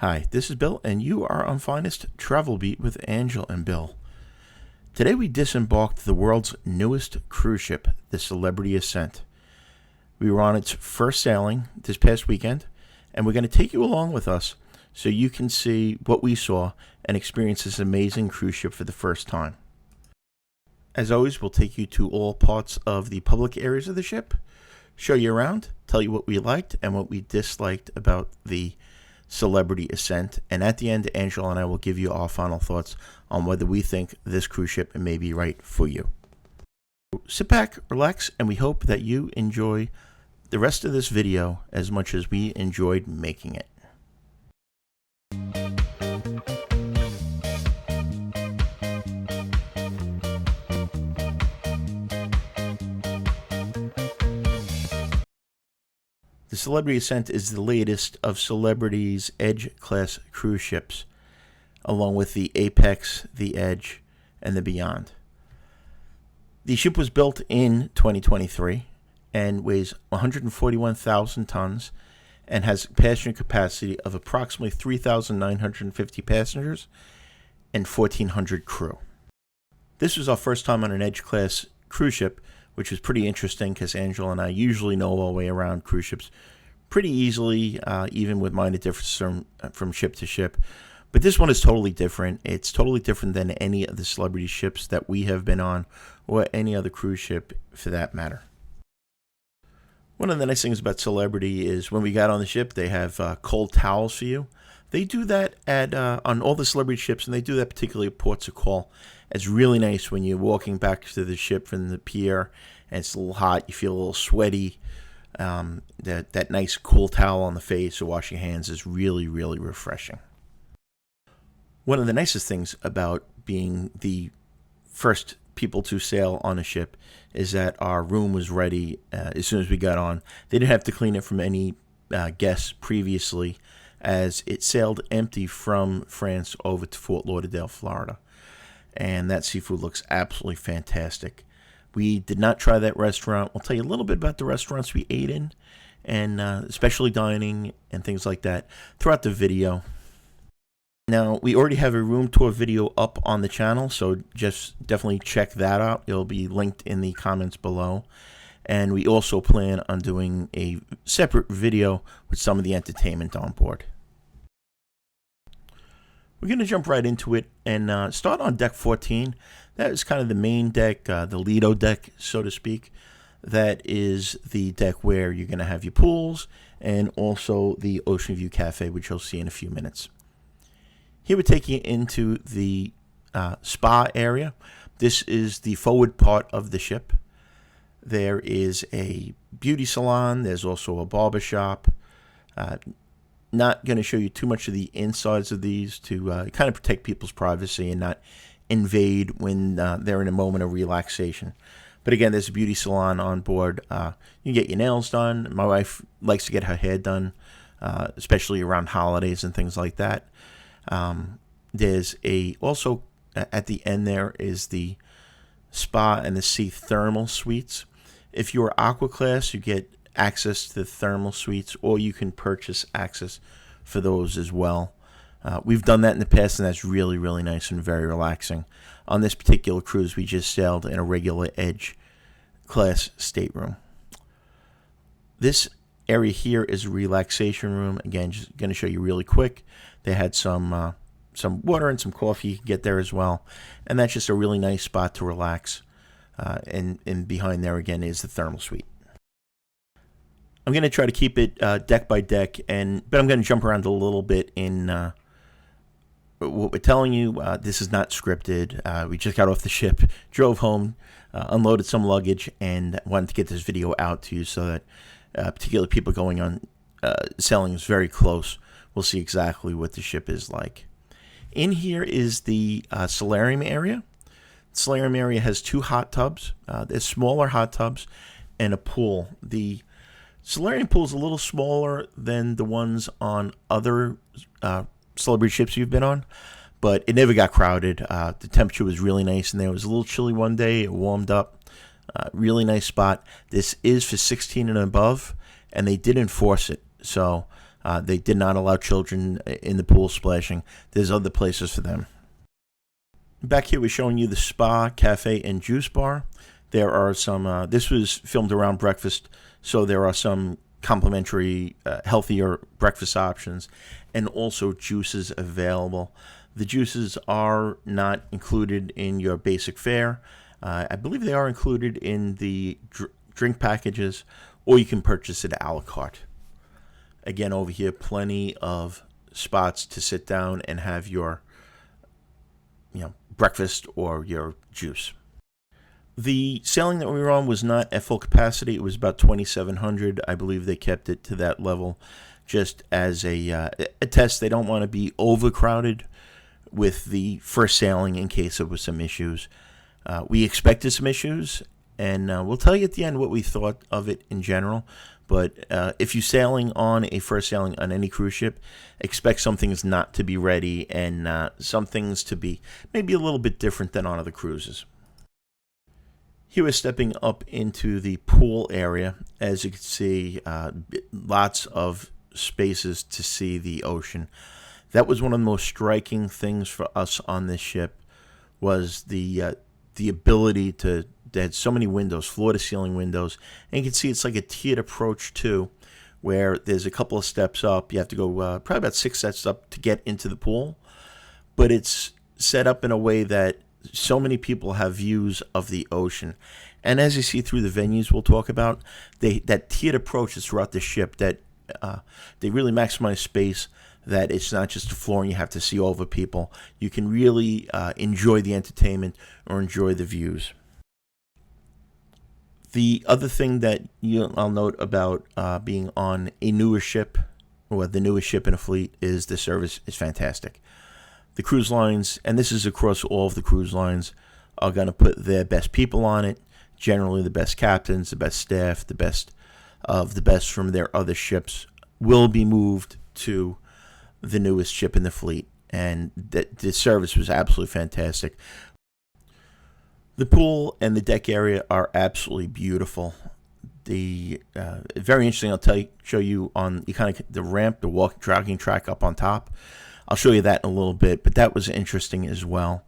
Hi, this is Bill, and you are on Finest Travel Beat with Angel and Bill. Today we disembarked the world's newest cruise ship, the Celebrity Ascent. We were on its first sailing this past weekend, and we're going to take you along with us so you can see what we saw and experience this amazing cruise ship for the first time. As always, we'll take you to all parts of the public areas of the ship, show you around, tell you what we liked and what we disliked about the Celebrity Ascent, and at the end, Angela and I will give you our final thoughts on whether we think this cruise ship may be right for you. Sit back, relax, and we hope that you enjoy the rest of this video as much as we enjoyed making it. The Celebrity Ascent is the latest of Celebrity's Edge-class cruise ships, along with the Apex, the Edge, and the Beyond. The ship was built in 2023 and weighs 141,000 tons and has passenger capacity of approximately 3,950 passengers and 1,400 crew. This was our first time on an Edge-class cruise ship, which was pretty interesting because Angela and I usually know our way around cruise ships pretty easily, even with minor differences from ship to ship. But this one is totally different. It's totally different than any of the Celebrity ships that we have been on, or any other cruise ship for that matter. One of the nice things about Celebrity is when we got on the ship, they have cold towels for you. They do that at on all the Celebrity ships, and they do that particularly at ports of call. It's really nice when you're walking back to the ship from the pier and it's a little hot, you feel a little sweaty. That nice cool towel on the face or wash your hands is really, really refreshing. One of the nicest things about being the first people to sail on a ship is that our room was ready as soon as we got on. They didn't have to clean it from any guests previously, as it sailed empty from France over to Fort Lauderdale, Florida. And that seafood looks absolutely fantastic. We did not try that restaurant. We'll tell you a little bit about the restaurants we ate in, and especially dining and things like that throughout the video. Now, we already have a room tour video up on the channel, so just definitely check that out. It'll be linked in the comments below. And we also plan on doing a separate video with some of the entertainment on board. We're going to jump right into it and start on deck 14. That is kind of the main deck, the Lido deck, so to speak. That is the deck where you're going to have your pools and also the Ocean View Cafe, which you'll see in a few minutes. Here we're taking it into the spa area. This is the forward part of the ship. There is a beauty salon. There's also a barber shop. Not going to show you too much of the insides of these to kind of protect people's privacy and not invade when they're in a moment of relaxation. But again, there's a beauty salon on board. You can get your nails done. My wife likes to get her hair done, especially around holidays and things like that. There's also at the end there is the spa and the sea thermal suites. If you're aqua class, you get access to the thermal suites, or you can purchase access for those as well. We've done that in the past, and that's really, really nice and very relaxing. On this particular cruise, we just sailed in a regular Edge class stateroom. This area here is a relaxation room. Again, just going to show you really quick. They had some water and some coffee you can get there as well, and that's just a really nice spot to relax. And behind there again is the thermal suite. I'm going to try to keep it deck by deck, but I'm going to jump around a little bit in what we're telling you. This is not scripted. We just got off the ship, drove home, unloaded some luggage, and wanted to get this video out to you so that particularly people going on sailing is very close will see exactly what the ship is like. In here is the solarium area. The solarium area has two hot tubs. There's smaller hot tubs and a pool. The solarium pool is a little smaller than the ones on other Celebrity ships you've been on, but it never got crowded. The temperature was really nice, and there was a little chilly one day. It warmed up. Really nice spot. This is for 16 and above, and they did enforce it. So They did not allow children in the pool splashing. There's other places for them. Back here we're showing you the spa, cafe, and juice bar. There are some, this was filmed around breakfast, so there are some complimentary, healthier breakfast options, and also juices available. The juices are not included in your basic fare. I believe they are included in the drink packages, or you can purchase it a la carte. Again, over here, plenty of spots to sit down and have your, breakfast or your juice. The sailing that we were on was not at full capacity. It was about 2,700. I believe they kept it to that level just as a test. They don't want to be overcrowded with the first sailing in case there was some issues. We expected some issues, and we'll tell you at the end what we thought of it in general. But if you're sailing on a first sailing on any cruise ship, expect some things not to be ready and some things to be maybe a little bit different than on other cruises. Here we're stepping up into the pool area. As you can see, lots of spaces to see the ocean. That was one of the most striking things for us on this ship, was the ability to, they had so many windows, floor-to-ceiling windows, and you can see it's like a tiered approach too, where there's a couple of steps up. You have to go probably about 6 steps up to get into the pool, but it's set up in a way that so many people have views of the ocean. And as you see through the venues we'll talk about, that tiered approach is throughout the ship, that they really maximize space, that it's not just a floor and you have to see over people. You can really enjoy the entertainment or enjoy the views. The other thing that I'll note about being on a newer ship, or the newest ship in a fleet, is the service is fantastic. The cruise lines, and this is across all of the cruise lines, are going to put their best people on it, generally the best captains, the best staff, the best of the best from their other ships will be moved to the newest ship in the fleet, and the service was absolutely fantastic. The pool and the deck area are absolutely beautiful. The very interesting. I'll show you on the ramp, the jogging track up on top. I'll show you that in a little bit, but that was interesting as well.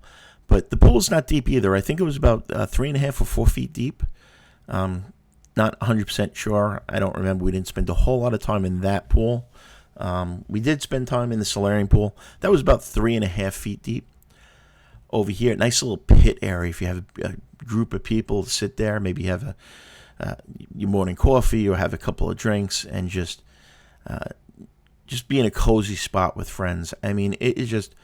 But the pool's not deep either. I think it was about 3.5 or 4 feet deep. Not 100% sure. I don't remember. We didn't spend a whole lot of time in that pool. We did spend time in the solarium pool. That was about 3.5 feet deep. Over here, nice little pit area. If you have a group of people to sit there, maybe you have your morning coffee or have a couple of drinks and just be in a cozy spot with friends. I mean, it is just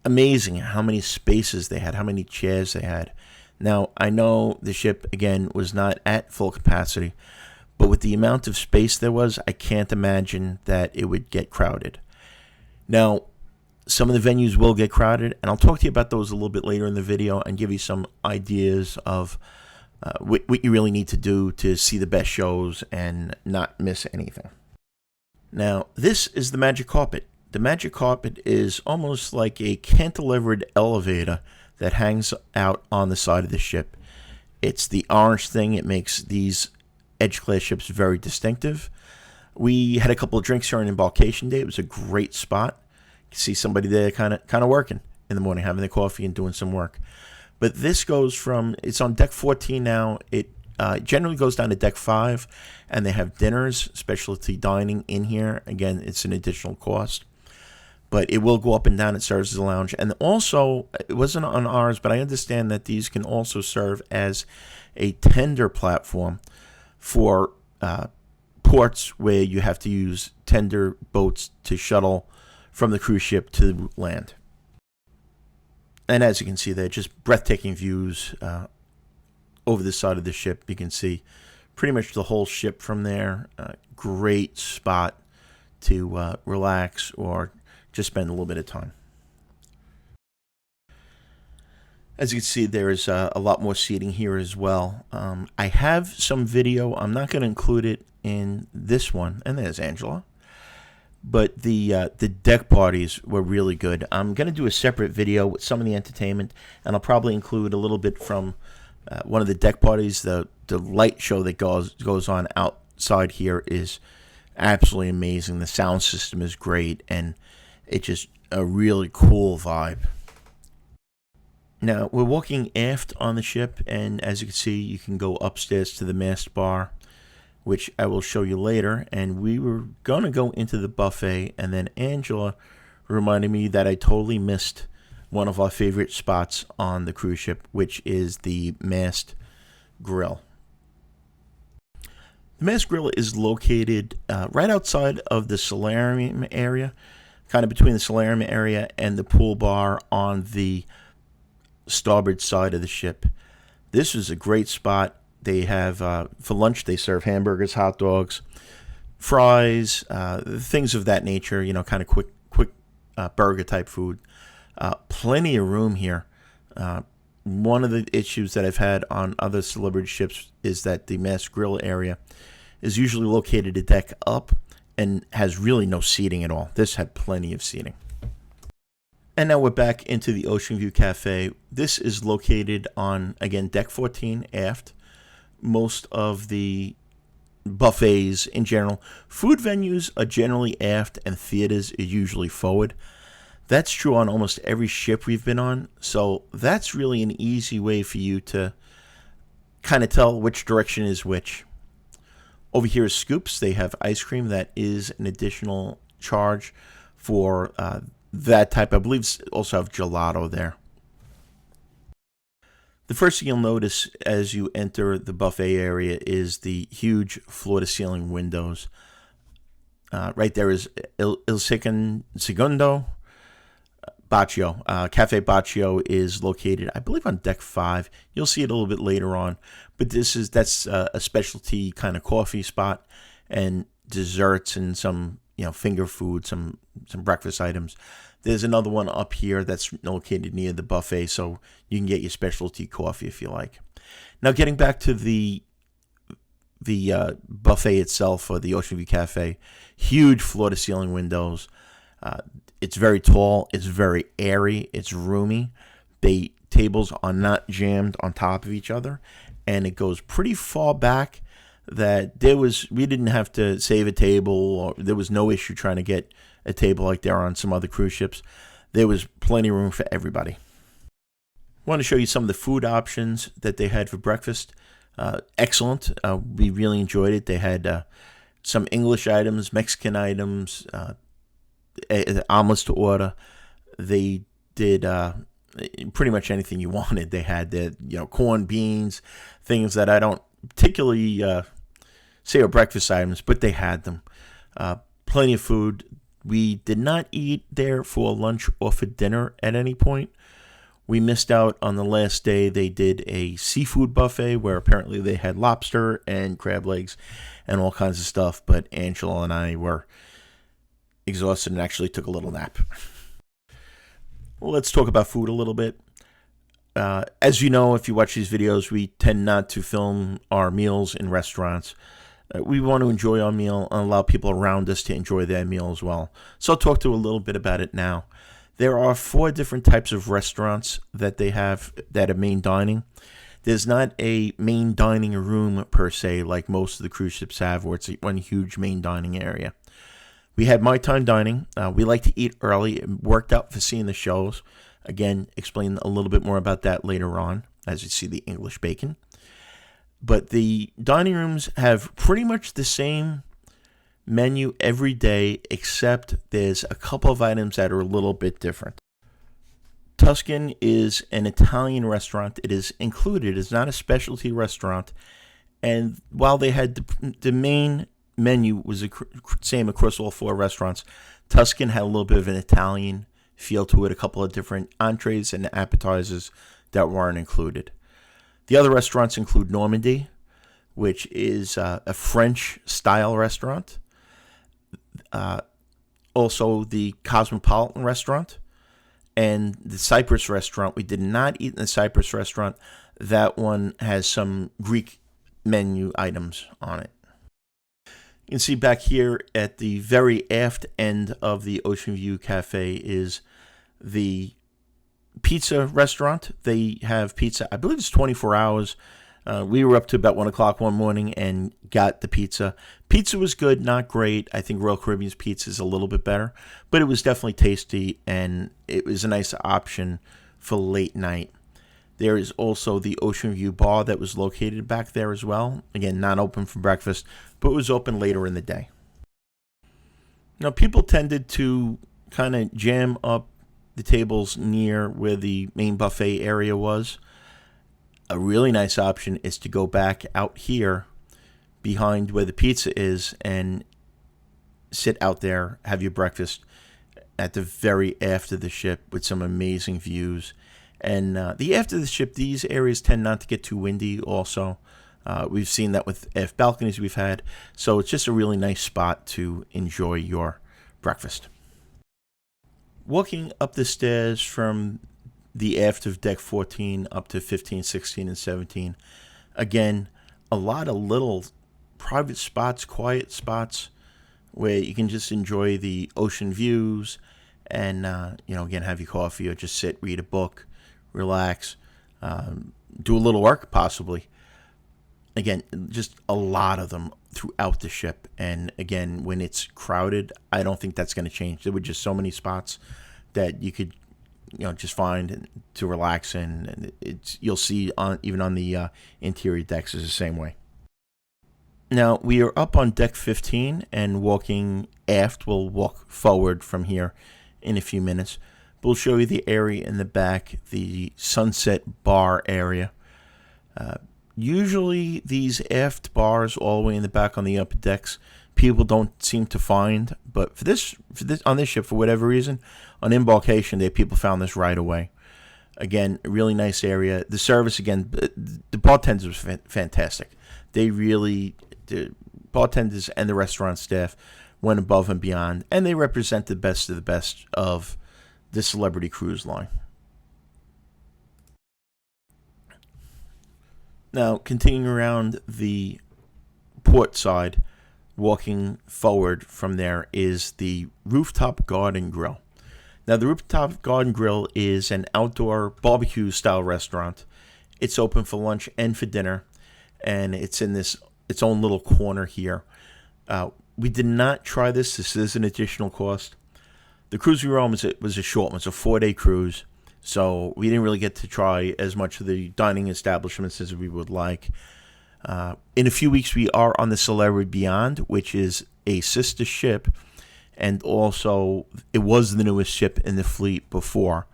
amazing how many spaces they had, how many chairs they had. Now, I know the ship, again, was not at full capacity, but with the amount of space there was, I can't imagine that it would get crowded. Now, some of the venues will get crowded, and I'll talk to you about those a little bit later in the video and give you some ideas of what you really need to do to see the best shows and not miss anything. Now, this is the Magic Carpet. The Magic Carpet is almost like a cantilevered elevator that hangs out on the side of the ship. It's the orange thing. It makes these Edge-class ships very distinctive. We had a couple of drinks here on embarkation day. It was a great spot. You can see somebody there kind of working in the morning, having their coffee and doing some work. But this goes from, it's on deck 14 now. It generally goes down to deck 5, and they have dinners, specialty dining in here. Again, it's an additional cost, but it will go up and down. It serves as a lounge. And also, it wasn't on ours, but I understand that these can also serve as a tender platform for ports where you have to use tender boats to shuttle from the cruise ship to land. And as you can see there, just breathtaking views over the side of the ship. You can see pretty much the whole ship from there. Great spot to relax or just spend a little bit of time. As you can see, there is a lot more seating here as well. I have some video. I'm not going to include it in this one. And there's Angela. But the deck parties were really good. I'm going to do a separate video with some of the entertainment, and I'll probably include a little bit from one of the deck parties. The light show that goes on outside here is absolutely amazing. The sound system is great, and it's just a really cool vibe. Now, we're walking aft on the ship, and as you can see, you can go upstairs to the mast bar, which I will show you later. And we were going to go into the buffet, and then Angela reminded me that I totally missed one of our favorite spots on the cruise ship, which is the mast grill. The mast grill is located right outside of the solarium area, kind of between the solarium area and the pool bar on the starboard side of the ship. This is a great spot. They have, for lunch, they serve hamburgers, hot dogs, fries, things of that nature, kind of quick burger type food. Plenty of room here. One of the issues that I've had on other celebrity ships is that the mast grill area is usually located a deck up and has really no seating at all. This had plenty of seating. And now we're back into the Ocean View Cafe. This is located on, again, deck 14 aft. Most of the buffets in general, food venues are generally aft and theaters are usually forward. That's true on almost every ship we've been on. So that's really an easy way for you to kind of tell which direction is which. Over here is Scoops. They have ice cream. That is an additional charge for that type. I believe also have gelato there. The first thing you'll notice as you enter the buffet area is the huge floor-to-ceiling windows. Right there is Il Segundo Baccio. Cafe Baccio is located, I believe, on deck 5. You'll see it a little bit later on. But that's a specialty kind of coffee spot, and desserts and some finger food, some breakfast items. There's another one up here that's located near the buffet, so you can get your specialty coffee if you like. Now, getting back to the buffet itself, or the Ocean View Cafe, huge floor-to-ceiling windows. It's very tall. It's very airy. It's roomy. The tables are not jammed on top of each other, and it goes pretty far back. That we didn't have to save a table, or there was no issue trying to get a table like there are on some other cruise ships. There was plenty of room for everybody. I want to show you some of the food options that they had for breakfast. Excellent. We really enjoyed it. They had some English items, Mexican items, omelets to order. They did pretty much anything you wanted. They had corn, beans, things that I don't particularly say are breakfast items, but they had them. Plenty of food. We did not eat there for lunch or for dinner at any point. We missed out on the last day. They did a seafood buffet where apparently they had lobster and crab legs and all kinds of stuff, but Angela and I were exhausted and actually took a little nap. Well, let's talk about food a little bit. As you know, if you watch these videos, we tend not to film our meals in restaurants. We want to enjoy our meal and allow people around us to enjoy their meal as well. So I'll talk to you a little bit about it now. There are 4 different types of restaurants that they have that are main dining. There's not a main dining room per se like most of the cruise ships have, where it's one huge main dining area. We had my time dining. We like to eat early. It worked out for seeing the shows. Again, explain a little bit more about that later on as you see the English bacon. But the dining rooms have pretty much the same menu every day, except there's a couple of items that are a little bit different. Tuscan is an Italian restaurant. It is included. It's not a specialty restaurant. And while they had the main menu was the same across all 4 restaurants, Tuscan had a little bit of an Italian feel to it, a couple of different entrees and appetizers that weren't included. The other restaurants include Normandy, which is a French-style restaurant. Also, the Cosmopolitan restaurant and the Cyprus restaurant. We did not eat in the Cyprus restaurant. That one has some Greek menu items on it. You can see back here at the very aft end of the Ocean View Cafe is the pizza restaurant. They have pizza, I believe it's 24 hours. We were up to about 1 o'clock one morning and got the pizza. Pizza was good, not great. I think Royal Caribbean's pizza is a little bit better, but it was definitely tasty, and it was a nice option for late night. There is also the Ocean View Bar that was located back there as well. Again, not open for breakfast, but was open later in the day. Now, people tended to kind of jam up the tables near where the main buffet area was. A really nice option is to go back out here behind where the pizza is and sit out there, have your breakfast at the very aft of the ship with some amazing views. And the aft of the ship, these areas tend not to get too windy also. We've seen that with aft balconies we've had. So it's just a really nice spot to enjoy your breakfast. Walking up the stairs from the aft of deck 14 up to 15, 16, and 17. Again, a lot of little private spots, quiet spots where you can just enjoy the ocean views and, again, have your coffee or just sit, read a book, relax, do a little work possibly. Again, just a lot of them throughout the ship. And again, when it's crowded, I don't think that's going to change. There were just so many spots that you could just find to relax in, and you'll see even on the interior decks is the same way. Now we are up on deck 15 and walking aft. We'll walk forward from here in a few minutes. We'll show you the area in the back, the sunset bar area. Usually these aft bars all the way in the back on the upper decks, people don't seem to find, but for this on this ship, for whatever reason, on embarkation day, people found this right away. Again, a really nice area. The service, again, the bartenders was fantastic. The bartenders and the restaurant staff went above and beyond, and they represent the best of the best of the Celebrity Cruise line. Now, continuing around the port side, walking forward from there is the Rooftop Garden Grill. Now, the Rooftop Garden Grill is an outdoor barbecue-style restaurant. It's open for lunch and for dinner, and it's in its own little corner here. We did not try this. This is an additional cost. The cruise we were on was a short one. It's a 4-day cruise, so we didn't really get to try as much of the dining establishments as we would like. In a few weeks, we are on the Celebrity Beyond, which is a sister ship, and also it was the newest ship in the fleet before.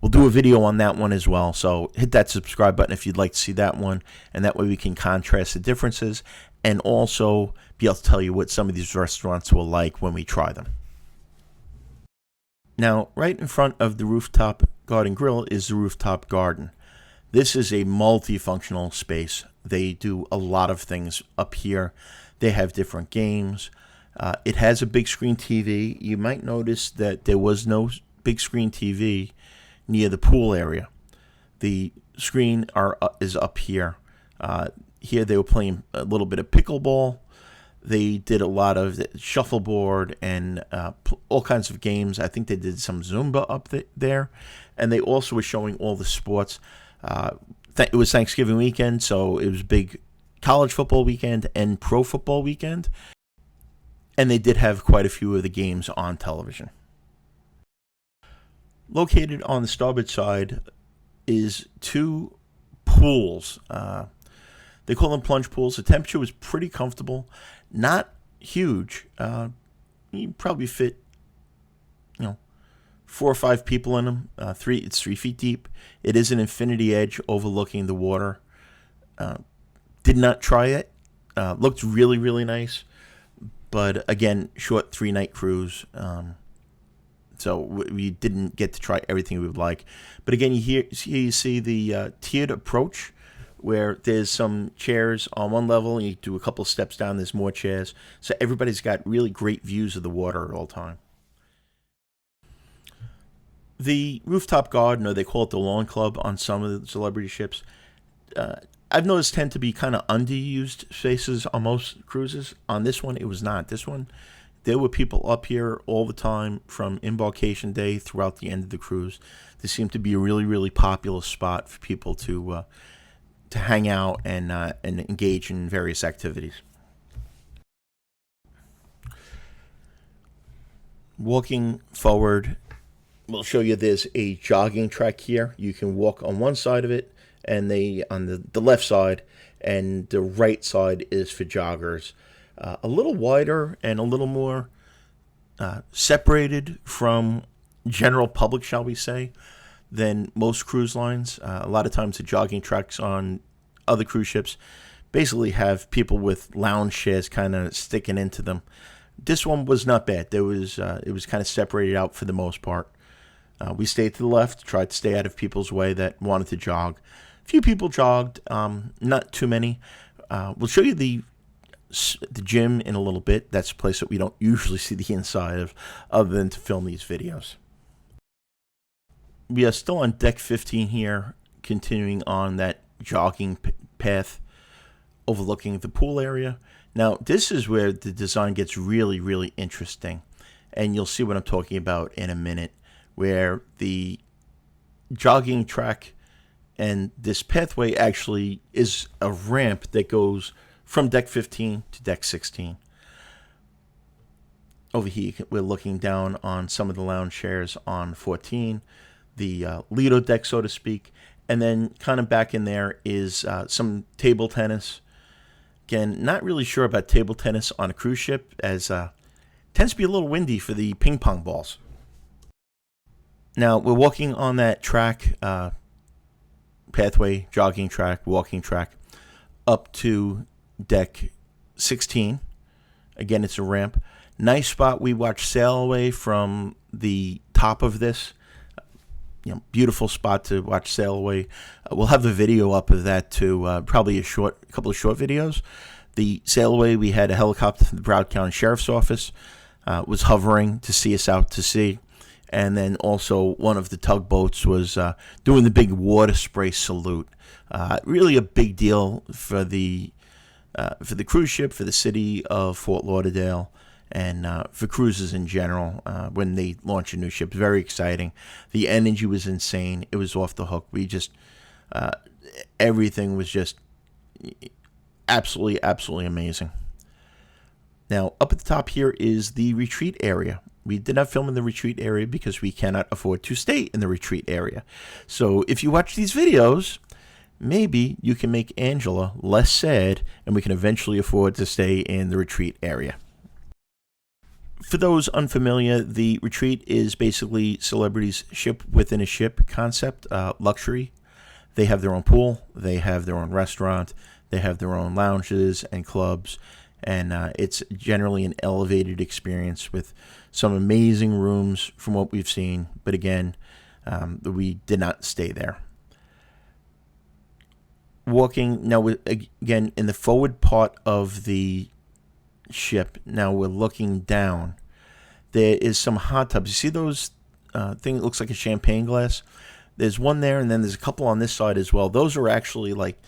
We'll do a video on that one as well, so hit that subscribe button if you'd like to see that one, and that way we can contrast the differences and also be able to tell you what some of these restaurants will like when we try them. Now, right in front of the Rooftop Garden Grill is the Rooftop Garden. This is a multifunctional space. They do a lot of things up here. They have different games. It has a big screen TV. You might notice that there was no big screen TV near the pool area. The screen is up here. Here they were playing a little bit of pickleball. They did a lot of shuffleboard and all kinds of games. I think they did some Zumba up there. And they also were showing all the sports. It was Thanksgiving weekend, so it was big college football weekend and pro football weekend. And they did have quite a few of the games on television. Located on the starboard side is 2 pools. They call them plunge pools. The temperature was pretty comfortable. Not huge. You probably fit, 4 or 5 people in them. It's 3 feet deep. It is an infinity edge overlooking the water. Did not try it. Looked really, really nice. But again, short 3-night cruise. So we didn't get to try everything we would like. But again, you see the tiered approach, where there's some chairs on one level, and you do a couple steps down, there's more chairs. So everybody's got really great views of the water at all time. The rooftop garden, or they call it the lawn club on some of the Celebrity ships, I've noticed tend to be kind of underused spaces on most cruises. On this one, it was not. This one, there were people up here all the time from embarkation day throughout the end of the cruise. This seemed to be a really, really popular spot for people to to hang out and engage in various activities. Walking forward, we'll show you there's a jogging track here. You can walk on one side of it, and on the left side, and the right side is for joggers. A little wider and a little more separated from general public, shall we say, than most cruise lines. A lot of times the jogging tracks on other cruise ships basically have people with lounge chairs kind of sticking into them. This one was not bad. It was kind of separated out for the most part. We stayed to the left, tried to stay out of people's way that wanted to jog. A few people jogged, not too many. We'll show you the gym in a little bit. That's a place that we don't usually see the inside of, other than to film these videos. We are still on deck 15 here, continuing on that jogging path overlooking the pool area. Now, this is where the design gets really, really interesting, and you'll see what I'm talking about in a minute, where the jogging track and this pathway actually is a ramp that goes from deck 15 to deck 16. Over here, we're looking down on some of the lounge chairs on 14, the Lido deck, so to speak, and then kind of back in there is some table tennis. Again, not really sure about table tennis on a cruise ship, as tends to be a little windy for the ping pong balls. Now, we're walking on that track, pathway, jogging track, walking track, up to deck 16. Again, it's a ramp. Nice spot. We watch sail away from the top of this. Beautiful spot to watch sail away. We'll have a video up of that too, probably a couple of short videos. The sail away, we had a helicopter from the Broward County Sheriff's Office, was hovering to see us out to sea. And then also one of the tugboats was doing the big water spray salute. Really a big deal for the cruise ship, for the city of Fort Lauderdale, and for cruises in general when they launch a new ship. Very exciting. The energy was insane. It was off the hook. Everything was just absolutely, absolutely amazing. Now, up at the top here is the retreat area. We did not film in the retreat area because we cannot afford to stay in the retreat area. So if you watch these videos, maybe you can make Angela less sad, and we can eventually afford to stay in the retreat area. For those unfamiliar, the retreat is basically Celebrity's ship within a ship concept, luxury. They have their own pool, they have their own restaurant, they have their own lounges and clubs, and it's generally an elevated experience with some amazing rooms from what we've seen. But again, we did not stay there. Walking now, again, in the forward part of the ship, now we're looking down. There is some hot tubs. You see those thing that looks like a champagne glass? There's one there, and then there's a couple on this side as well. Those are actually like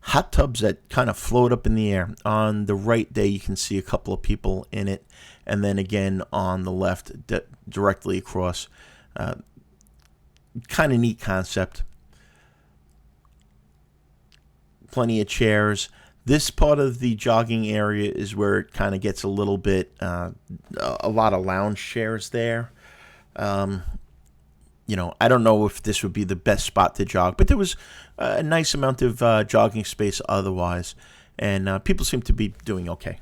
hot tubs that kind of float up in the air. On the right there, you can see a couple of people in it, and then again on the left, directly across. Kind of neat concept. Plenty of chairs. This part of the jogging area is where it kind of gets a little bit, a lot of lounge chairs there. I don't know if this would be the best spot to jog, but there was a nice amount of jogging space otherwise, and people seem to be doing okay.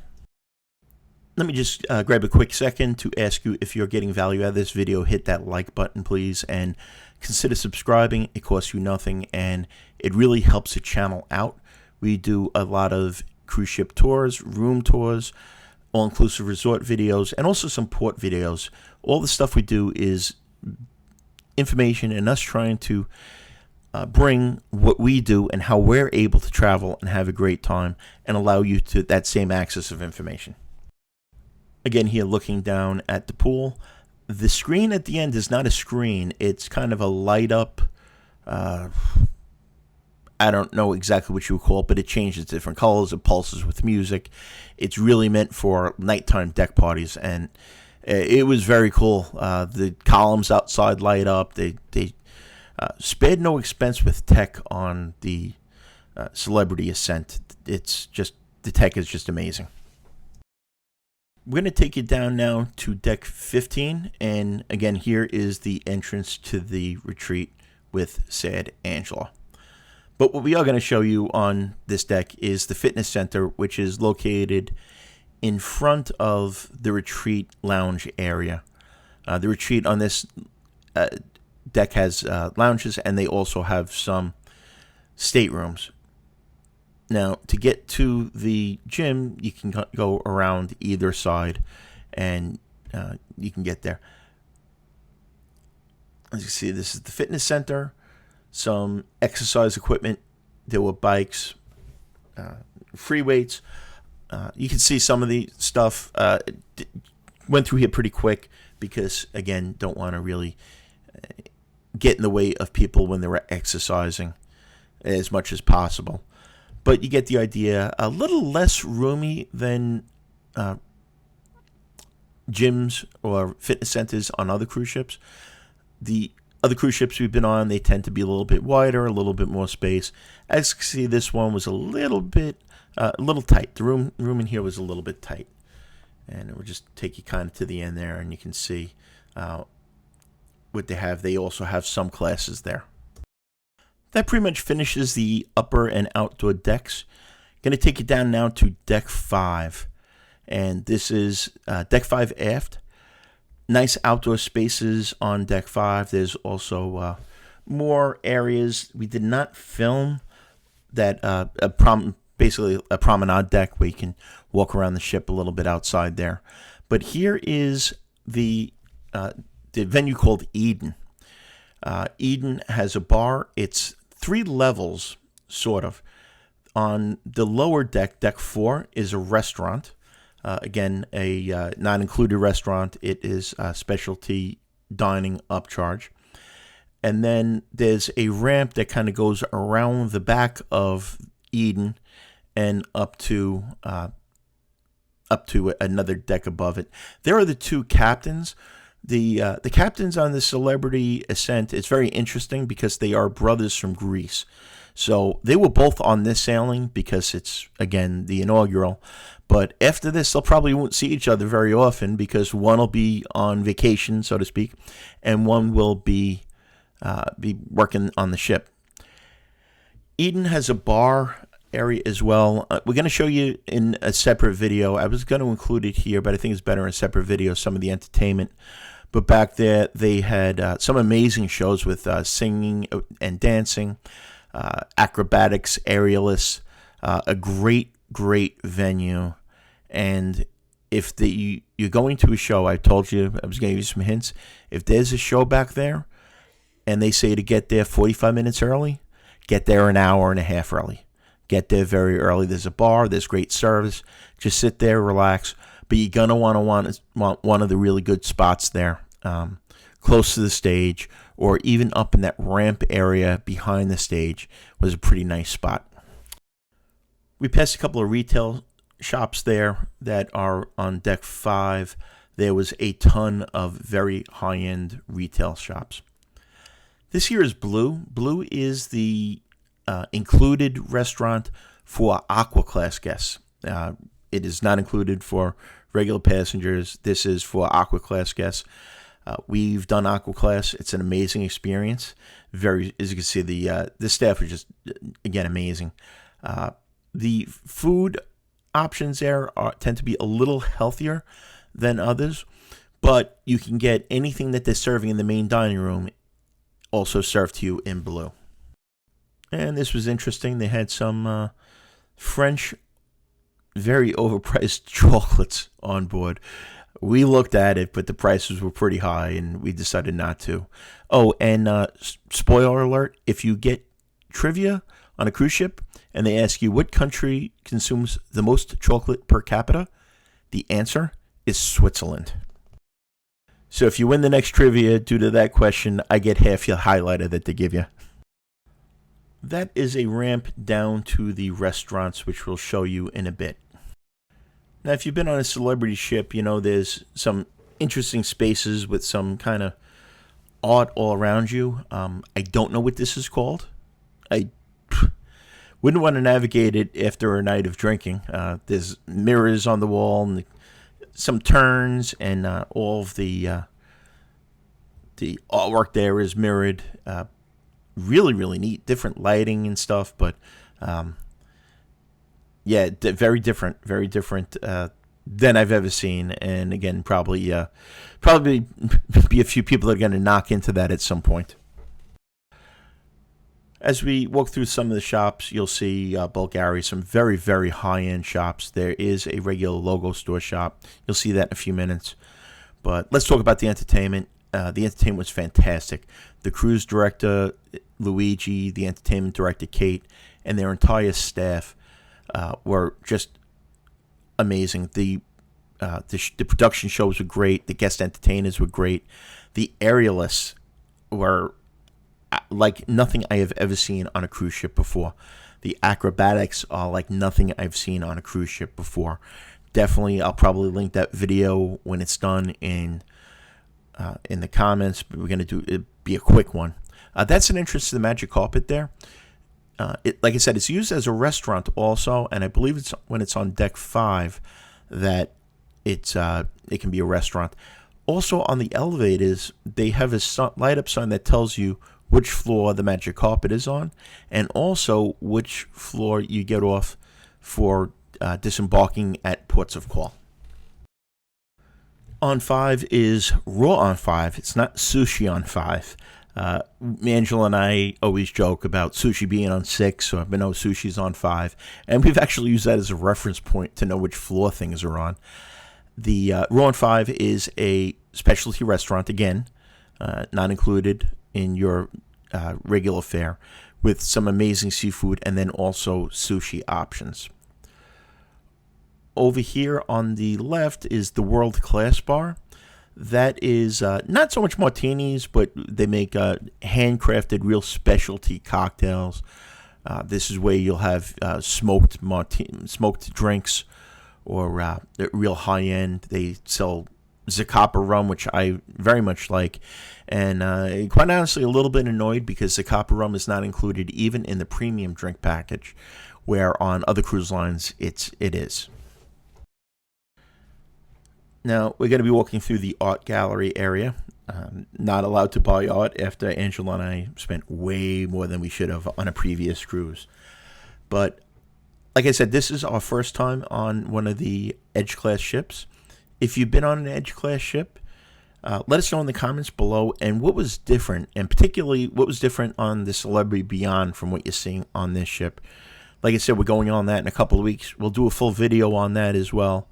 Let me just grab a quick second to ask you, if you're getting value out of this video, hit that like button, please, and consider subscribing. It costs you nothing, and it really helps the channel out. We do a lot of cruise ship tours, room tours, all-inclusive resort videos, and also some port videos. All the stuff we do is information and us trying to bring what we do and how we're able to travel and have a great time and allow you to that same access of information. Again, here looking down at the pool. The screen at the end is not a screen. It's kind of a light up, I don't know exactly what you would call it, but it changes different colors. It pulses with music. It's really meant for nighttime deck parties, and it was very cool. The columns outside light up. They spared no expense with tech on the Celebrity Ascent. It's just, the tech is just amazing. We're going to take you down now to deck 15, and again, here is the entrance to the retreat with Sad Angela. But what we are going to show you on this deck is the fitness center, which is located in front of the retreat lounge area. The retreat on this deck has lounges, and they also have some staterooms. Now, to get to the gym, you can go around either side, and you can get there. As you see, this is the fitness center, some exercise equipment. There were bikes, free weights. You can see some of the stuff. Went through here pretty quick because, again, don't want to really get in the way of people when they're exercising as much as possible. But you get the idea. A little less roomy than gyms or fitness centers on other cruise ships. The other cruise ships we've been on, they tend to be a little bit wider, a little bit more space. As you can see, this one was a little tight. The room in here was a little bit tight. And it will just take you kind of to the end there, and you can see what they have. They also have some classes there. That pretty much finishes the upper and outdoor decks. Going to take you down now to deck 5. And this is deck 5 aft. Nice outdoor spaces on deck 5. There's also more areas. We did not film that basically a promenade deck where you can walk around the ship a little bit outside there. But here is the venue called Eden. Eden has a bar. It's 3 levels, sort of. On the lower deck, deck 4, is a restaurant. Again, a not-included restaurant. It is a specialty dining upcharge. And then there's a ramp that kind of goes around the back of Eden and up to another deck above it. There are the 2 captains. The captains on the Celebrity Ascent, it's very interesting because they are brothers from Greece. So they were both on this sailing because it's, again, the inaugural. But after this, they'll probably won't see each other very often because one will be on vacation, so to speak, and one will be working on the ship. Eden has a bar area as well. We're going to show you in a separate video. I was going to include it here, but I think it's better in a separate video, some of the entertainment. But back there, they had some amazing shows with singing and dancing, acrobatics, aerialists, a great venue. And if you're going to a show, I told you, I was going to give you some hints. If there's a show back there and they say to get there 45 minutes early, get there an hour and a half early. Get there very early. There's a bar. There's great service. Just sit there, relax. But you're going to want one of the really good spots there, close to the stage, or even up in that ramp area behind the stage was a pretty nice spot. We passed a couple of retail shops there that are on deck 5. There was a ton of very high-end retail shops. This here is Blue. Blue is the included restaurant for Aqua Class guests. It is not included for regular passengers. This is for Aqua Class guests. We've done Aqua Class. It's an amazing experience. Very, as you can see, the staff are just, again, amazing. The food options there tend to be a little healthier than others, but you can get anything that they're serving in the main dining room also served to you in Blue. And this was interesting. They had some French, very overpriced chocolates on board. We looked at it, but the prices were pretty high, and we decided not to. Oh, and spoiler alert, if you get trivia on a cruise ship and they ask you what country consumes the most chocolate per capita, the answer is Switzerland. So if you win the next trivia due to that question, I get half your highlighter that they give you. That is a ramp down to the restaurants, which we'll show you in a bit. Now, if you've been on a celebrity ship, you know there's some interesting spaces with some kind of art all around you. I don't know what this is called. wouldn't want to navigate it after a night of drinking. There's mirrors on the wall and some turns, and all of the artwork there is mirrored. Really, really neat. Different lighting and stuff, but yeah, very different than I've ever seen. And again, probably be a few people that are going to knock into that at some point. As we walk through some of the shops, you'll see Bulgaria, some very, very high-end shops. There is a regular logo store shop. You'll see that in a few minutes. But let's talk about the entertainment. The entertainment was fantastic. The cruise director, Luigi, the entertainment director, Kate, and their entire staff were just amazing. The production shows were great. The guest entertainers were great. The aerialists were like nothing I have ever seen on a cruise ship before. The acrobatics are like nothing I've seen on a cruise ship before. Definitely, I'll probably link that video when it's done in the comments. But we're gonna do it be a quick one. That's an entrance to the magic carpet there. Like I said, it's used as a restaurant also, and I believe it's when it's on deck 5 that it can be a restaurant. Also on the elevators, they have a light up sign that tells you which floor the magic carpet is on, and also which floor you get off for disembarking at ports of call. On 5 is raw on 5. It's not sushi on 5. Angela and I always joke about sushi being on 6, so no, sushi's on 5, and we've actually used that as a reference point to know which floor things are on. The raw on 5 is a specialty restaurant, again, not included in your regular fare, with some amazing seafood and then also sushi options. Over here on the left is the World Class Bar. That is not so much martinis, but they make handcrafted, real specialty cocktails. This is where you'll have smoked drinks, or real high end. They sell Zacapa rum, which I very much like, and quite honestly, a little bit annoyed because Zacapa rum is not included even in the premium drink package, where on other cruise lines it is. Now, we're going to be walking through the art gallery area. Not allowed to buy art after Angela and I spent way more than we should have on a previous cruise. But, like I said, this is our first time on one of the Edge class ships. If you've been on an Edge class ship, let us know in the comments below, and what was different, and particularly what was different on the Celebrity Beyond from what you're seeing on this ship. Like I said, we're going on that in a couple of weeks. We'll do a full video on that as well.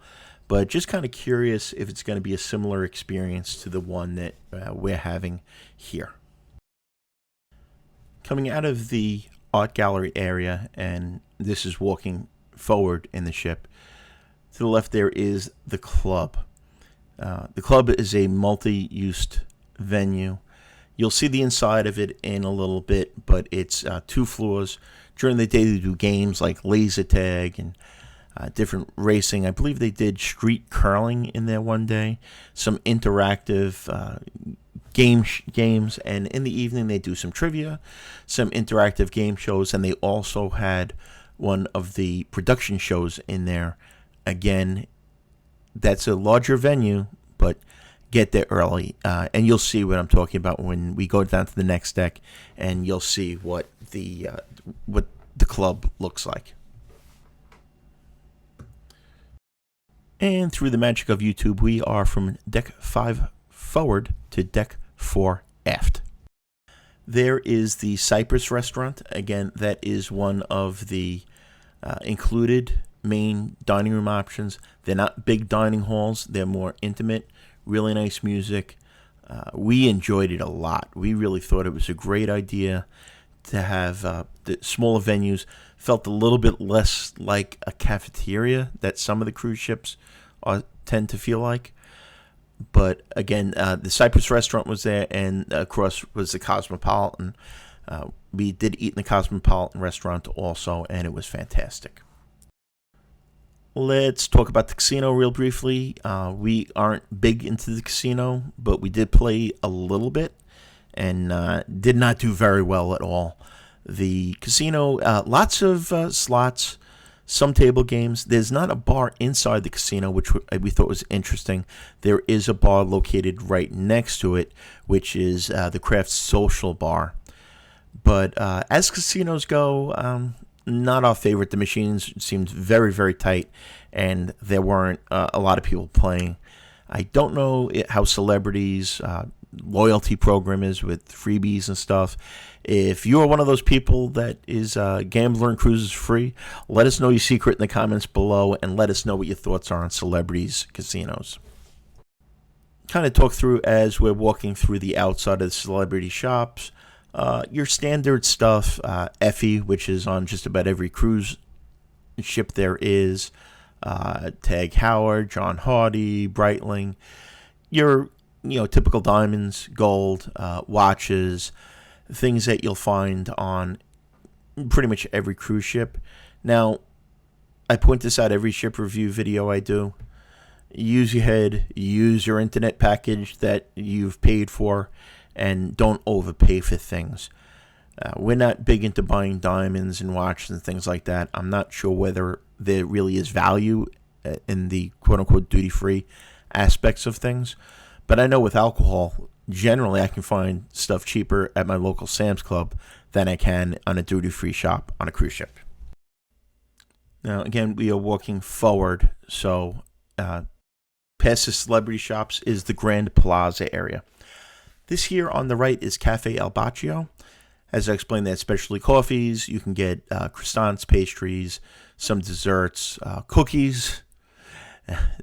But just kind of curious if it's going to be a similar experience to the one that we're having here. Coming out of the art gallery area, and this is walking forward in the ship, to the left there is the club. The club is a multi-used venue. You'll see the inside of it in a little bit, but it's 2 floors. During the day they do games like laser tag and different racing. I believe they did street curling in there one day. Some interactive games, and in the evening they do some trivia, some interactive game shows, and they also had one of the production shows in there. Again, that's a larger venue, but get there early, and you'll see what I'm talking about when we go down to the next deck, and you'll see what the club looks like. And through the magic of YouTube, we are from deck 5 forward to deck 4 aft. There is the Cypress restaurant. Again, that is one of the included main dining room options. They're not big dining halls. They're more intimate, really nice music. We enjoyed it a lot. We really thought it was a great idea to have the smaller venues. Felt a little bit less like a cafeteria that some of the cruise ships tend to feel like. But again, the Cypress restaurant was there, and across was the Cosmopolitan. We did eat in the Cosmopolitan restaurant also, and it was fantastic. Let's talk about the casino real briefly. We aren't big into the casino, but we did play a little bit, and did not do very well at all. The casino, lots of slots, some table games. There's not a bar inside the casino, which we thought was interesting. There is a bar located right next to it, which is the Craft Social Bar. But as casinos go, not our favorite. The machines seemed very, very tight, and there weren't a lot of people playing. I don't know how Celebrity's loyalty program is with freebies and stuff. If you are one of those people that is Gambler and Cruises free, let us know your secret in the comments below, and let us know what your thoughts are on Celebrity's casinos. Kind of talk through as we're walking through the outside of the Celebrity shops. Your standard stuff, Effie, which is on just about every cruise ship there is, Tag Heuer, John Hardy, Breitling, your typical diamonds, gold, watches, things that you'll find on pretty much every cruise ship. Now, I point this out every ship review video I do. Use your head, use your internet package that you've paid for, and don't overpay for things. We're not big into buying diamonds and watches and things like that. I'm not sure whether there really is value in the quote-unquote duty-free aspects of things. But I know with alcohol, generally I can find stuff cheaper at my local Sam's Club than I can on a duty-free shop on a cruise ship. Now, again, we are walking forward, so past the Celebrity shops is the Grand Plaza area. This here on the right is Cafe El Baccio. As I explained, they have specialty coffees. You can get croissants, pastries, some desserts, cookies.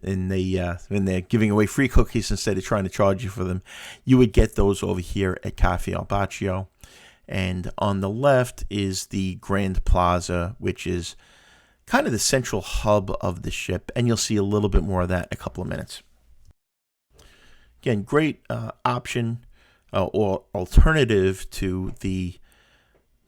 And when they're giving away free cookies instead of trying to charge you for them, you would get those over here at Cafe El Baccio. And on the left is the Grand Plaza, which is kind of the central hub of the ship, and you'll see a little bit more of that in a couple of minutes. Again, great option or alternative to the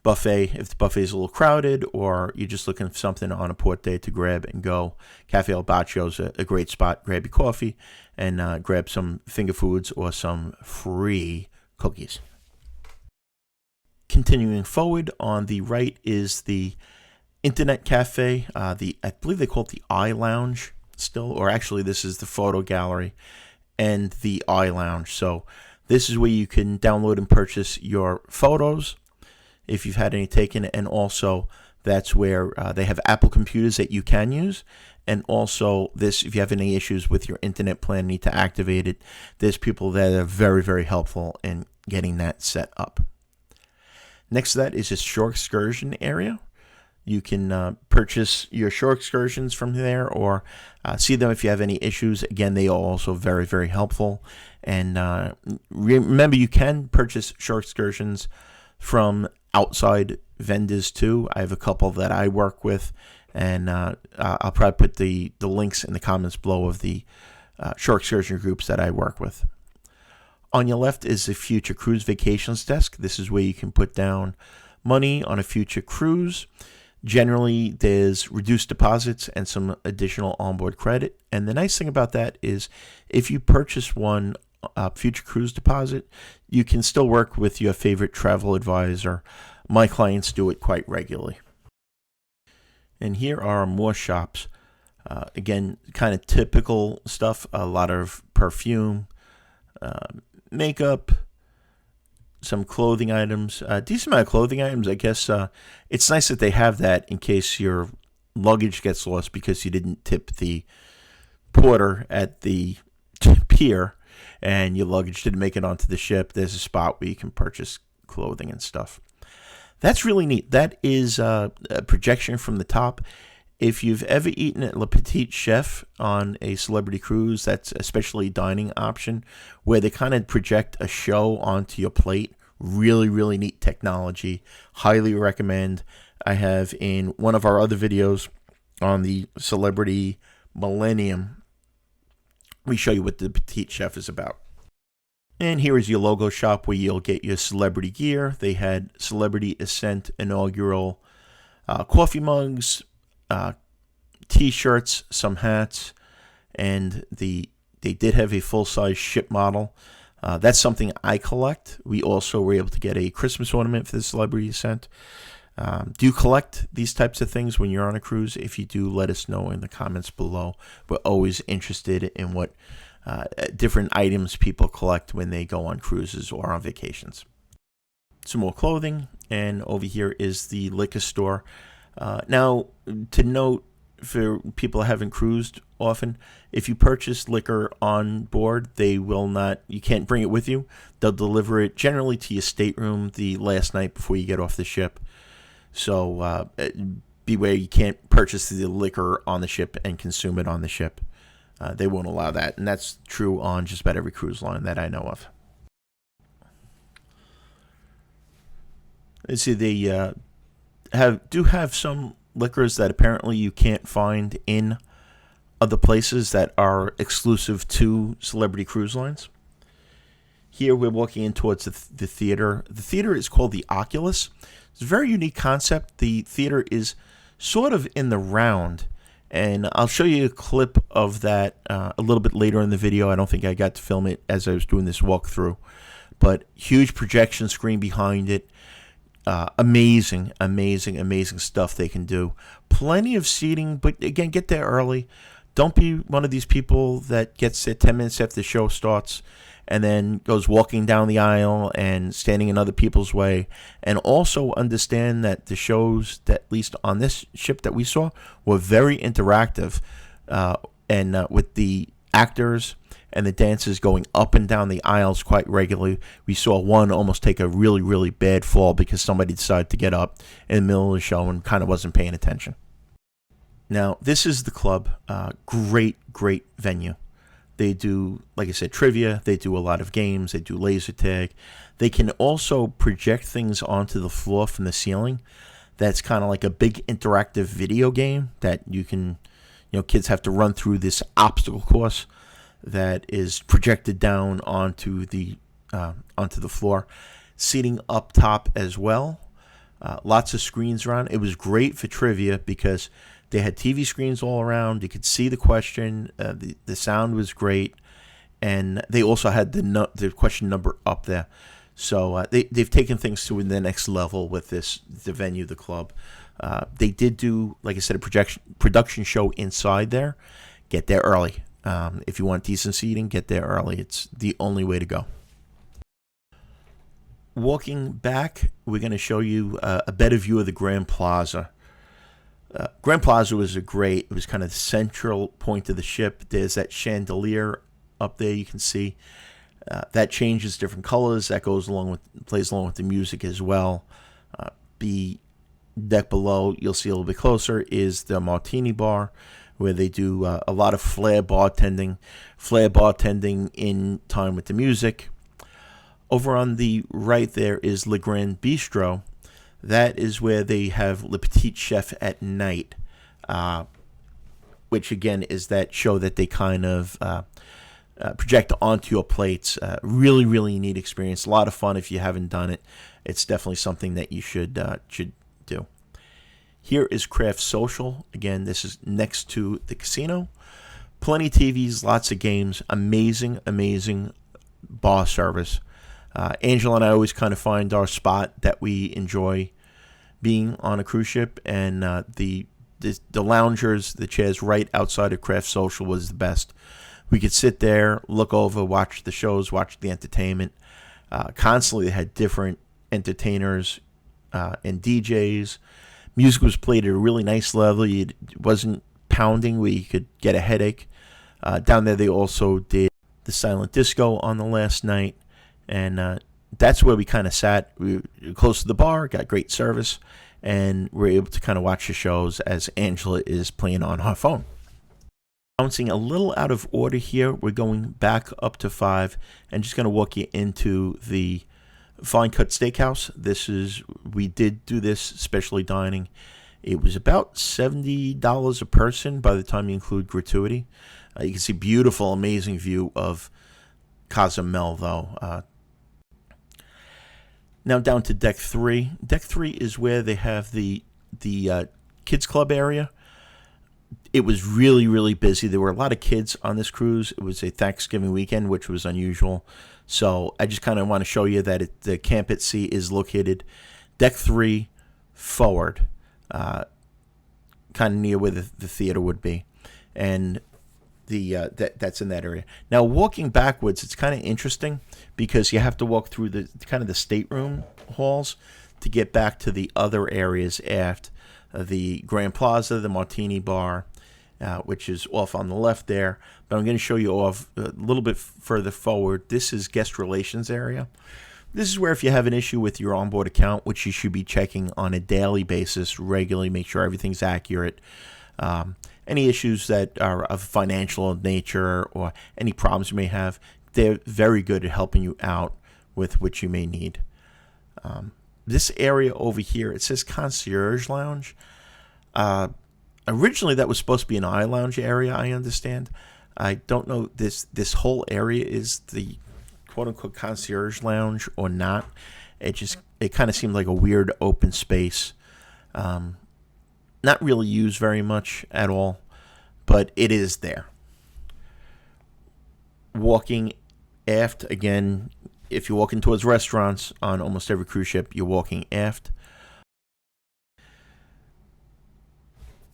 buffet if the buffet is a little crowded, or you're just looking for something on a port day to grab and go. Cafe El Baccio is a great spot. Grab your coffee and grab some finger foods or some free cookies. Continuing forward, on the right is the Internet Cafe. I believe they call it the Eye Lounge still, or actually this is the photo gallery and the Eye Lounge. So this is where you can download and purchase your photos if you've had any taken, and also that's where they have Apple computers that you can use. And also this, if you have any issues with your internet plan, need to activate it, there's people that are very, very helpful in getting that set up. Next to that is a shore excursion area. You can purchase your shore excursions from there, or see them if you have any issues. Again, they are also very, very helpful. And remember, you can purchase shore excursions from outside vendors too. I have a couple that I work with, and I'll probably put the links in the comments below of the shore excursion groups that I work with. On your left is the Future Cruise Vacations desk. This is where you can put down money on a future cruise. Generally, there's reduced deposits and some additional onboard credit. And the nice thing about that is if you purchase one future cruise deposit, you can still work with your favorite travel advisor. My clients do it quite regularly. And here are more shops. Again, kind of typical stuff, a lot of perfume, makeup, some clothing items, decent amount of clothing items. I guess it's nice that they have that in case your luggage gets lost because you didn't tip the porter at the pier and your luggage didn't make it onto the ship. There's a spot where you can purchase clothing and stuff. That's really neat. That is a projection from the top. If you've ever eaten at Le Petit Chef on a Celebrity cruise, that's a specialty dining option where they kind of project a show onto your plate. Really, really neat technology. Highly recommend. I have in one of our other videos on the Celebrity Millennium, we show you what the Petit Chef is about. And here is your logo shop where you'll get your celebrity gear. They had Celebrity Ascent Inaugural coffee mugs, t-shirts, some hats, and they did have a full-size ship model That's something I collect. We also were able to get a Christmas ornament for the Celebrity Ascent. Do you collect these types of things when you're on a cruise? If you do, let us know in the comments below. We're always interested in what different items people collect when they go on cruises or on vacations. Some more clothing, and over here is the liquor store. Now, to note, for people who haven't cruised often, if you purchase liquor on board, they will not, you can't bring it with you. They'll deliver it generally to your stateroom the last night before you get off the ship. So beware, you can't purchase the liquor on the ship and consume it on the ship. They won't allow that, and that's true on just about every cruise line that I know of. Let's see, they have some liquors that apparently you can't find in other places that are exclusive to Celebrity Cruise Lines. Here we're walking in towards the theater. The theater is called the Oculus. It's a very unique concept. The theater is sort of in the round, and I'll show you a clip of that a little bit later in the video. I don't think I got to film it as I was doing this walkthrough, but huge projection screen behind it. Amazing stuff they can do. Plenty of seating, but again, get there early. Don't be one of these people that gets there 10 minutes after the show starts and then goes walking down the aisle and standing in other people's way. And also understand that the shows, that at least on this ship that we saw, were very interactive, and with the actors and the dancers going up and down the aisles quite regularly. We saw one almost take a really bad fall because somebody decided to get up in the middle of the show and kind of wasn't paying attention. Now, this is the club. Great venue. They do, like I said, trivia. They do a lot of games. They do laser tag. They can also project things onto the floor from the ceiling. That's kind of like a big interactive video game that you can, kids have to run through this obstacle course that is projected down onto the floor. Seating up top as well. Lots of screens around. It was great for trivia because they had TV screens all around. You could see the question. The sound was great, and they also had the question number up there. So they've taken things to the next level with the venue, the club. They did do, like I said, a production show inside there. Get there early. If you want decent seating, get there early. It's the only way to go. Walking back, we're going to show you a better view of the Grand Plaza. Grand Plaza was it was kind of the central point of the ship. There's that chandelier up there you can see. That changes different colors. That plays along with the music as well. The deck below, you'll see a little bit closer, is the Martini Bar, where they do a lot of flair bartending in time with the music. Over on the right there is Le Grand Bistro. That is where they have Le Petit Chef at night, which again is that show that they kind of project onto your plates. Really neat experience. A lot of fun if you haven't done it. It's definitely something that you should do. Here is Craft Social. Again, this is next to the casino. Plenty of TVs, lots of games, amazing bar service. Angela and I always kind of find our spot that we enjoy being on a cruise ship, and the loungers, the chairs right outside of Craft Social was the best. We could sit there, look over, watch the shows, watch the entertainment. Constantly they had different entertainers and DJs. Music was played at a really nice level. It wasn't pounding where you could get a headache. Down there they also did the silent disco on the last night. And that's where we kind of sat. We were close to the bar, got great service, and we're able to kind of watch the shows as Angela is playing on her phone. Bouncing a little out of order here, we're going back up to 5 and just going to walk you into the Fine Cut Steakhouse. We did do this specialty dining. It was about $70 a person by the time you include gratuity. You can see beautiful, amazing view of Cozumel, though. Now down to Deck 3. Deck 3 is where they have the kids club area. It was really, really busy. There were a lot of kids on this cruise. It was a Thanksgiving weekend, which was unusual. So I just kind of want to show you that the camp at sea is located deck 3 forward, kind of near where the theater would be. And that's in that area. Now, walking backwards, it's kind of interesting because you have to walk through the kind of the stateroom halls to get back to the other areas aft. The Grand Plaza, the Martini Bar, which is off on the left there. But I'm going to show you off a little bit further forward. This is guest relations area. This is where if you have an issue with your onboard account, which you should be checking on a daily basis, regularly, make sure everything's accurate. Any issues that are of financial nature or any problems you may have, they're very good at helping you out with what you may need. This area over here, it says concierge lounge. Originally, that was supposed to be an eye lounge area, I understand. I don't know this whole area is the quote-unquote concierge lounge or not. It kind of seemed like a weird open space. Not really used very much at all, but it is there. Walking aft, again, if you're walking towards restaurants on almost every cruise ship, you're walking aft.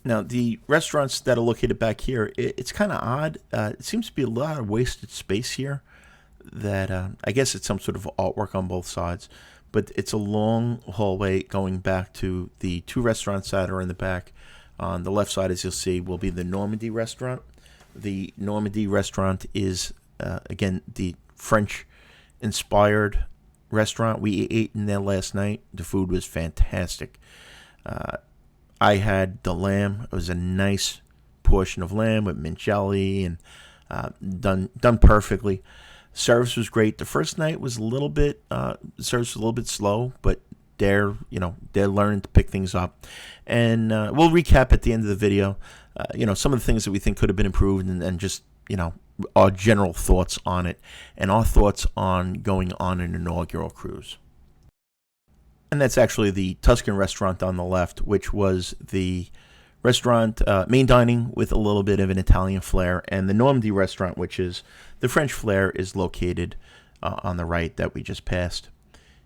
Now, the restaurants that are located back here, it's kind of odd. It seems to be a lot of wasted space here that I guess it's some sort of artwork on both sides. But it's a long hallway going back to the 2 restaurants that are in the back. On the left side, as you'll see, will be the Normandy restaurant. The Normandy restaurant is, again, the French-inspired restaurant. We ate in there last night. The food was fantastic. I had the lamb. It was a nice portion of lamb with mint jelly and done perfectly. Service was great. The first night was a little bit service was a little bit slow, but they're learning to pick things up. And we'll recap at the end of the video. Some of the things that we think could have been improved, and just our general thoughts on it, and our thoughts on going on an inaugural cruise. And that's actually the Tuscan restaurant on the left, which was the restaurant, main dining with a little bit of an Italian flair, and the Normandy restaurant, which is the French flair, is located on the right that we just passed.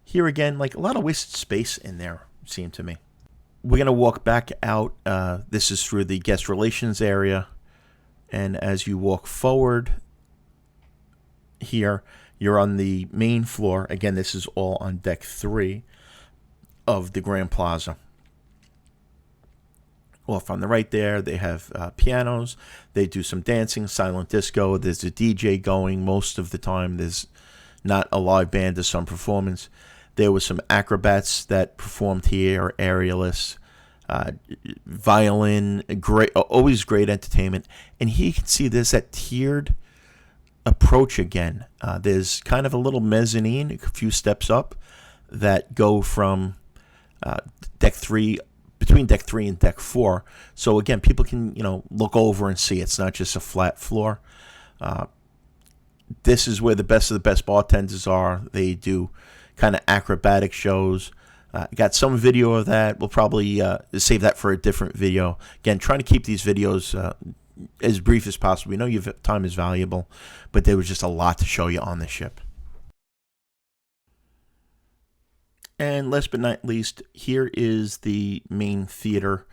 Here again, like a lot of wasted space in there, seemed to me. We're going to walk back out. This is through the guest relations area, and as you walk forward here, you're on the main floor. Again, this is all on deck 3 of the Grand Plaza. Off on the right there, they have pianos. They do some dancing, silent disco. There's a DJ going most of the time. There's not a live band or some performance. There was some acrobats that performed here, aerialists, violin, always great entertainment. And here you can see there's that tiered approach again. There's kind of a little mezzanine, a few steps up, that go from deck 3, between deck 3 and deck 4. So again, people can look over and see it's not just a flat floor. This is where the best of the best bartenders are. They do kind of acrobatic shows. Got some video of that. We'll probably save that for a different video. Again, trying to keep these videos as brief as possible. We know your time is valuable, but there was just a lot to show you on the ship. And last but not least, here is the main theater.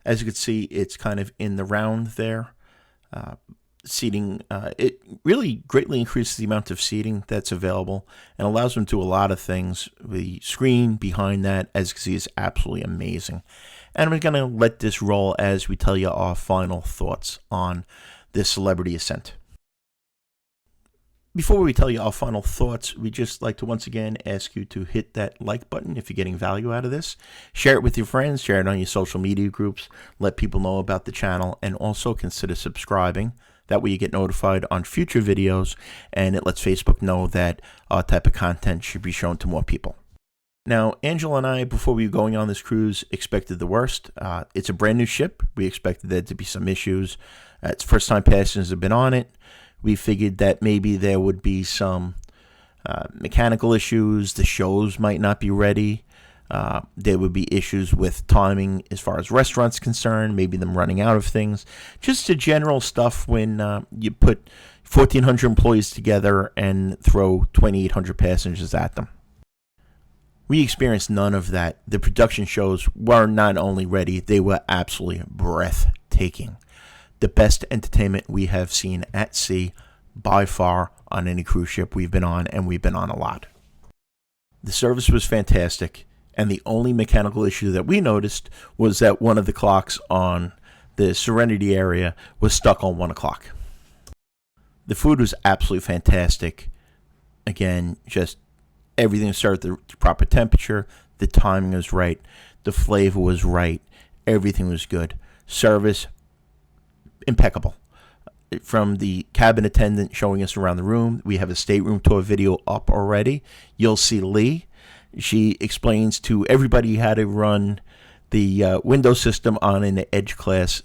As you can see, it's kind of in the round there. Seating, it really greatly increases the amount of seating that's available and allows them to do a lot of things. The screen behind that, as you can see, is absolutely amazing. And I'm going to let this roll as we tell you our final thoughts on this Celebrity Ascent. Before we tell you our final thoughts, we'd just like to once again ask you to hit that like button if you're getting value out of this. Share it with your friends, share it on your social media groups, let people know about the channel, and also consider subscribing. That way you get notified on future videos, and it lets Facebook know that our type of content should be shown to more people. Now, Angela and I, before we were going on this cruise, expected the worst. It's a brand new ship. We expected there to be some issues. It's first time passengers have been on it. We figured that maybe there would be some mechanical issues. The shows might not be ready. There would be issues with timing as far as restaurants concerned, maybe them running out of things. Just the general stuff when you put 1,400 employees together and throw 2,800 passengers at them. We experienced none of that. The production shows were not only ready, they were absolutely breathtaking. The best entertainment we have seen at sea by far on any cruise ship we've been on, and we've been on a lot. The service was fantastic, and the only mechanical issue that we noticed was that one of the clocks on the Serenity area was stuck on 1 o'clock. The food was absolutely fantastic. Again, just everything started at the proper temperature. The timing was right. The flavor was right. Everything was good. Service, impeccable. From the cabin attendant showing us around the room, we have a stateroom tour video up already. You'll see Lee. She explains to everybody how to run the window system on an Edge class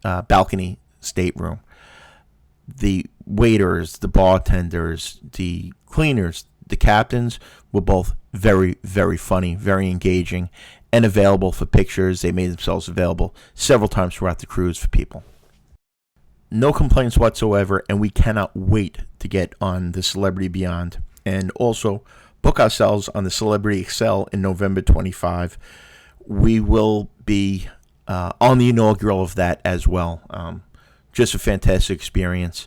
balcony stateroom. The waiters, the bartenders, the cleaners, the captains were both very, very funny, very engaging, and available for pictures. They made themselves available several times throughout the cruise for people. No complaints whatsoever, and we cannot wait to get on the Celebrity Beyond and also book ourselves on the Celebrity Excel in November 25. We will be on the inaugural of that as well. Just a fantastic experience.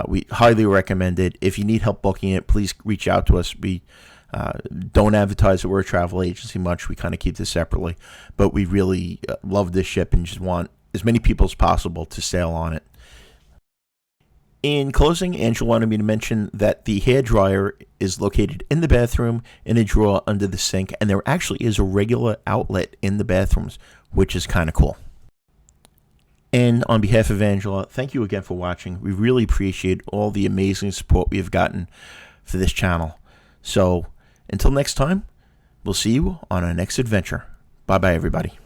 We highly recommend it. If you need help booking it, please reach out to us. We don't advertise that we're a travel agency much. We kind of keep this separately. But we really love this ship and just want as many people as possible to sail on it. In closing, Angela wanted me to mention that the hairdryer is located in the bathroom in a drawer under the sink, and there actually is a regular outlet in the bathrooms, which is kind of cool. And on behalf of Angela, thank you again for watching. We really appreciate all the amazing support we have gotten for this channel. So until next time, we'll see you on our next adventure. Bye-bye, everybody.